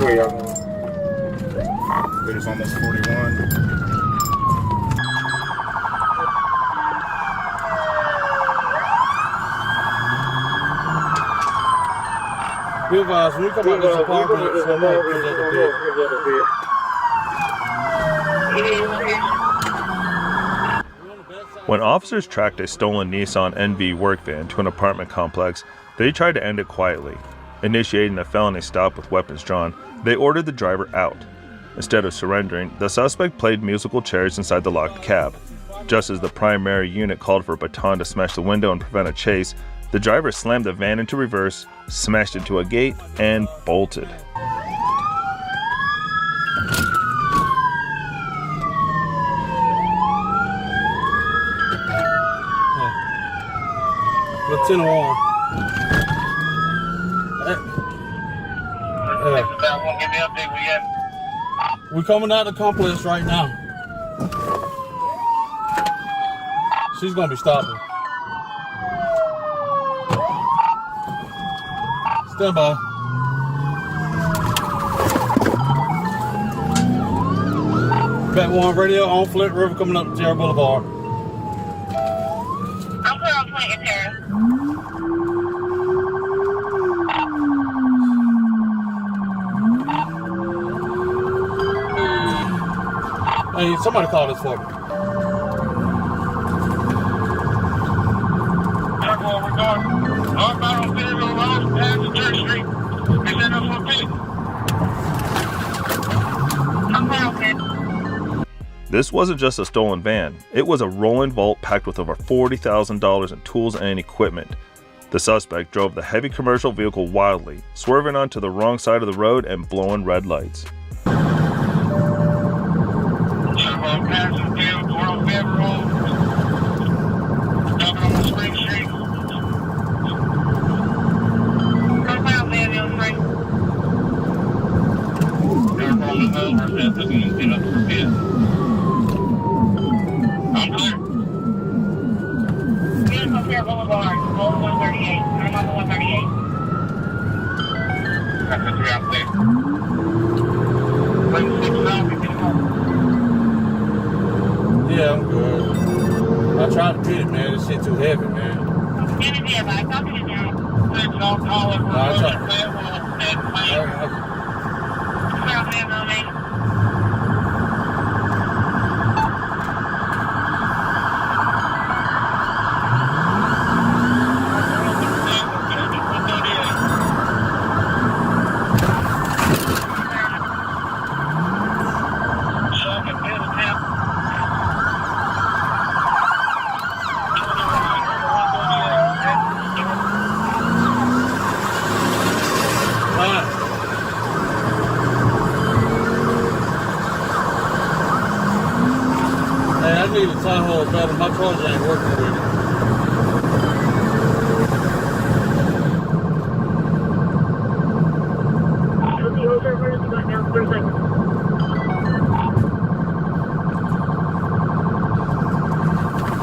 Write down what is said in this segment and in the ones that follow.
way y'all going? It is almost 41. Be advised, when we come out this apartment, someone comes at the bed. When officers tracked a stolen Nissan NV work van to an apartment complex, they tried to end it quietly. Initiating a felony stop with weapons drawn, they ordered the driver out. Instead of surrendering, the suspect played musical chairs inside the locked cab. Just as the primary unit called for a baton to smash the window and prevent a chase, the driver slammed the van into reverse, smashed into a gate, and bolted. Lieutenant Warren. We coming out of the complex right now. She's gonna be stopping. Stand by. Bat 1 radio on Flint River coming up to Terra Boulevard. I'm clear on 20 and Terra. Hey, somebody call this for me. We're going northbound on Fayetteville Road, past Church Street. Is that us on P? I'm clear on 10. This wasn't just a stolen van, it was a rolling vault packed with over $40,000 in tools and equipment. The suspect drove the heavy commercial vehicle wildly, swerving onto the wrong side of the road and blowing red lights. Boulevard, Old 138. I'm on the 138. That's the 3 out there. Bring 6 out, we can go. Yeah, I'm good. I tried to get it, man. This shit too heavy, man. Get it there, but I talked to you now. 6 out, call it. Hey, I need a Tahoe better. My charger ain't working with it.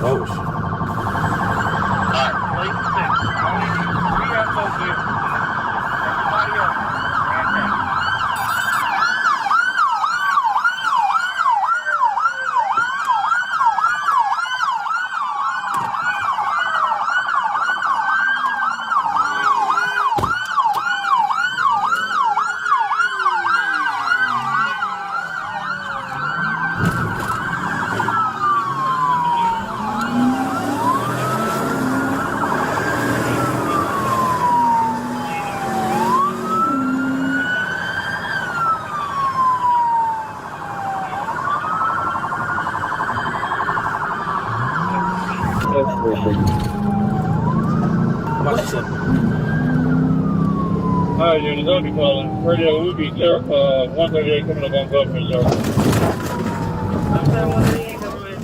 Oh, shit. Alright, wait a second. We have folks here. Everybody else. Alright, Junior, don't be calling. Radio will be 138 coming up on Government Circle. I'm sorry, 138 government.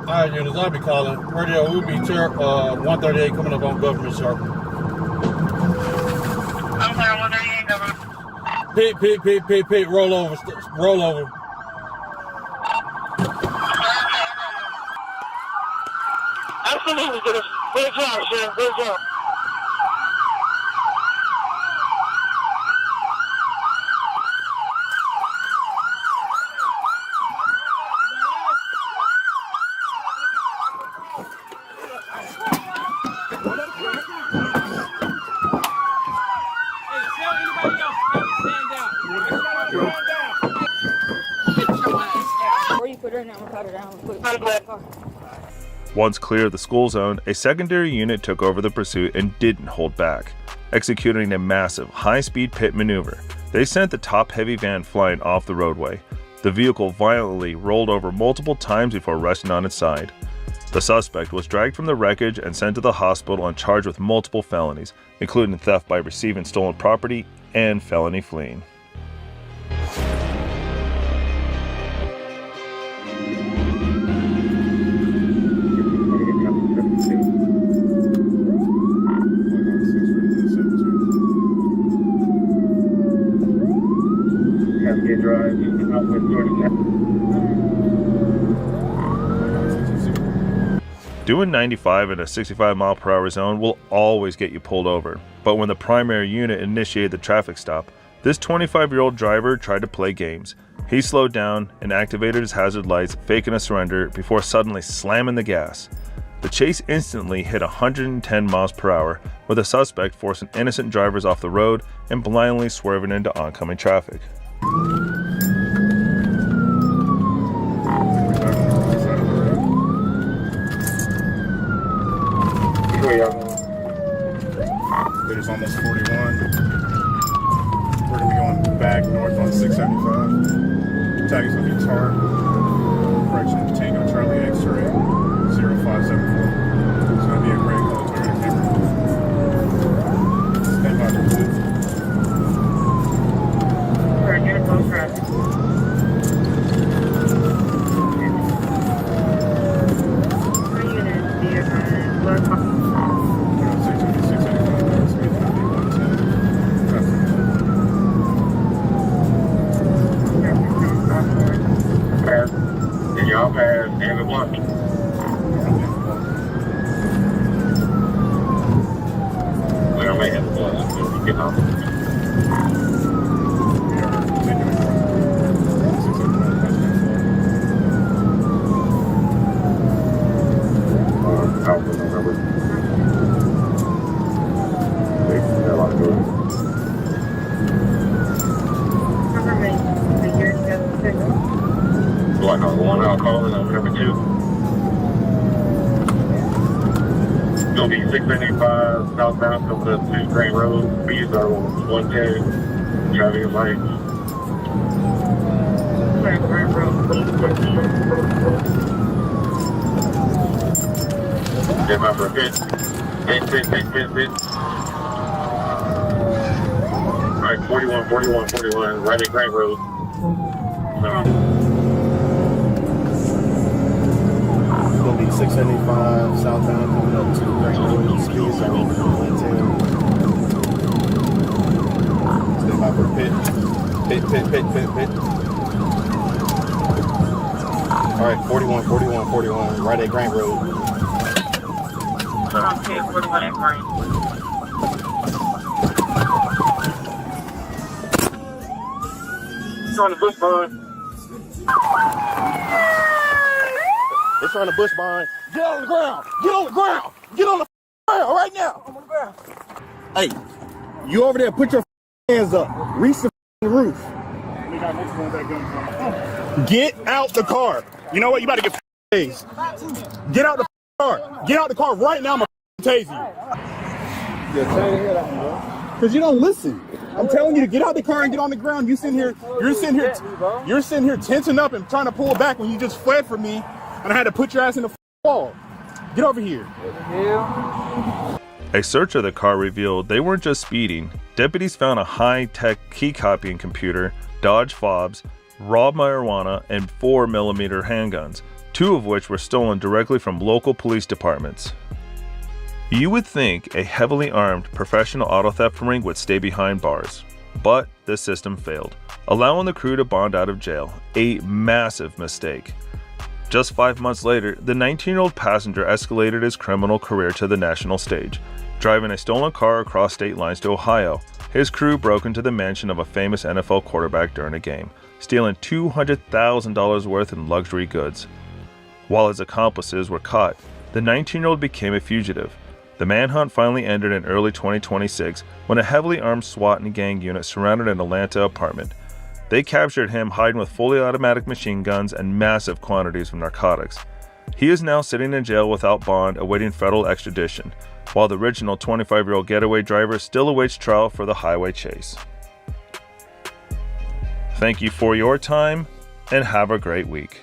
Alright, units, I'll be calling. Radio will be 138 coming up on Government Circle. I'm sorry, 138 government. Pete, rollover. Absolutely, good job, Sheriff. Good job. Once clear of the school zone, a secondary unit took over the pursuit and didn't hold back, executing a massive, high-speed pit maneuver. They sent the top-heavy van flying off the roadway. The vehicle violently rolled over multiple times before resting on its side. The suspect was dragged from the wreckage and sent to the hospital and charged with multiple felonies, including theft by receiving stolen property and felony fleeing. Doing 95 in a 65-mile-per-hour zone will always get you pulled over, but when the primary unit initiated the traffic stop, this 25-year-old driver tried to play games. He slowed down and activated his hazard lights, faking a surrender before suddenly slamming the gas. The chase instantly hit 110 miles per hour, with the suspect forcing innocent drivers off the road and blindly swerving into oncoming traffic. It is almost 41. We're going to be going back north on 675. Tag is going to be TAR. Correction, Tango Charlie X-ray 0574. It's going to be a gray color Toyota Camry. Stand by for two. Alright, get a close traffic. Y'all pass every block. We don't make it the block. We'll get off. Block number 1, I'll call it number 2. It's going to be 675 southbound coming up to Crane Road. Speeds are 110. Driving lights. Crane Road, please proceed. Get my for a pit. Pit. Alright, 41, right at Crane Road. It's going to be 675 southbound coming up to Crane Road. Speeds are 110. Stand by for a pit. Pit. Alright, 41, right at Grant Road. Okay, 41 at Grant. It's on the bush barn. It's on the bush barn. Get on the ground! Get on the ground! Get on the ground right now! Hey, you over there, put your hands up. Reach the roof. Get out the car. You know what? You about to get tased. Get out the car. Get out the car right now. I'm gonna tase you. Because you don't listen. I'm telling you to get out the car and get on the ground. You're sitting here tensing up and trying to pull back when you just fled from me, and I had to put your ass in the wall. Get over here. A search of the car revealed they weren't just speeding. Deputies found a high-tech key copying computer, Dodge fobs, raw marijuana, and 4mm handguns, 2 of which were stolen directly from local police departments. You would think a heavily armed professional auto theft ring would stay behind bars, but this system failed, allowing the crew to bond out of jail, a massive mistake. Just 5 months later, the 19-year-old passenger escalated his criminal career to the national stage, driving a stolen car across state lines to Ohio. His crew broke into the mansion of a famous NFL quarterback during a game, stealing $200,000 worth in luxury goods. While his accomplices were caught, the 19-year-old became a fugitive. The manhunt finally ended in early 2026 when a heavily armed SWAT and gang unit surrounded an Atlanta apartment. They captured him hiding with fully automatic machine guns and massive quantities of narcotics. He is now sitting in jail without bond awaiting federal extradition, while the original 25-year-old getaway driver still awaits trial for the highway chase. Thank you for your time, and have a great week.